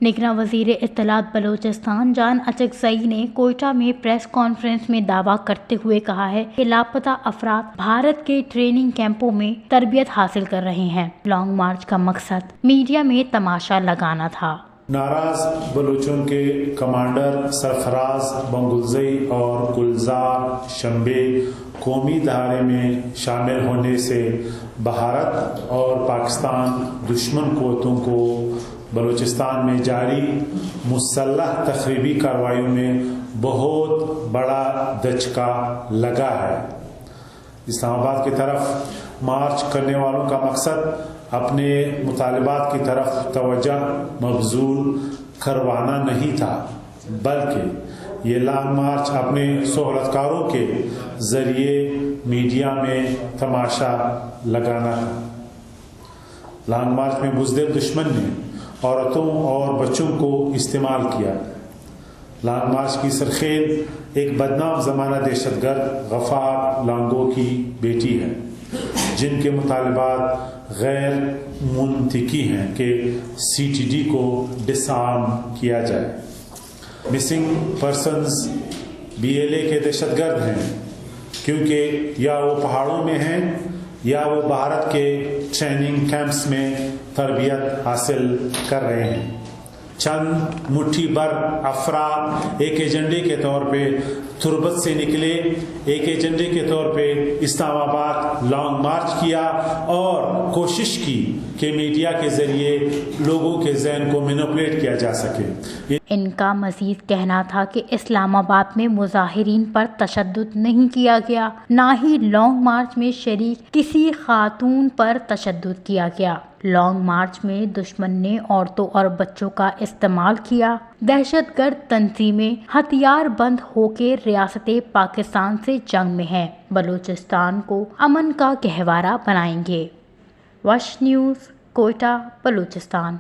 निगरां वज़ीर इत्तलात बलोचिस्तान जान अचकज़ई ने कोयटा में प्रेस कॉन्फ्रेंस में दावा करते हुए कहा है कि लापता अफराद भारत के ट्रेनिंग कैंपों में तरबियत हासिल कर रहे हैं। लॉन्ग मार्च का मकसद मीडिया में तमाशा लगाना था। नाराज बलूचों के कमांडर सरफराज बंगुल्ज़ई और गुलजार शंबे कौमी दहाड़े में शामिल होने से भारत और पाकिस्तान दुश्मन क़ुव्वतों को बलूचिस्तान में जारी मुसल्लह तख़रीबी कार्रवाइयों में बहुत बड़ा दचका लगा है। इस्लामाबाद की तरफ मार्च करने वालों का मकसद अपने मुतालिबात की तरफ तवज्जो मबजूल करवाना नहीं था, बल्कि ये लॉन्ग मार्च अपने सोहलतकारों के ज़रिए मीडिया में तमाशा लगाना था। लॉन्ग मार्च में बुज़दिल दुश्मन ने औरतों और बच्चों को इस्तेमाल किया। लॉन्ग मार्च की सरखेल एक बदनाम ज़माना दहशतगर्द गफ़ार लांगो की बेटी है, जिनके मुतालिबात गैर मुंतकी हैं कि CTD को डिसआर्म किया जाए। मिसिंग पर्सन्स BLA के दहशतगर्द हैं, क्योंकि या वो पहाड़ों में हैं या वो भारत के ट्रेनिंग कैंप्स में तरबियत हासिल कर रहे हैं। चंद मुट्ठी भर अफराद एक एजेंडे के तौर पे तुर्बत से निकले, एक एजेंडे के तौर पे इस्लामाबाद लॉन्ग मार्च किया और कोशिश की कि मीडिया के ज़रिए लोगों के ज़हन को मैनिपुलेट किया जा सके। इनका मज़ीद कहना था कि इस्लामाबाद में मुज़ाहिरीन पर तशद्दुद नहीं किया गया, ना ही लॉन्ग मार्च में शरीक किसी खातून पर तशद्दुद किया गया। लॉन्ग मार्च में दुश्मन ने औरतों और बच्चों का इस्तेमाल किया। दहशतगर्द तंजीमें हथियार बंद होकर रियासत पाकिस्तान से जंग में हैं, बलूचिस्तान को अमन का गहवारा बनाएंगे। वश न्यूज़, कोयटा, बलूचिस्तान।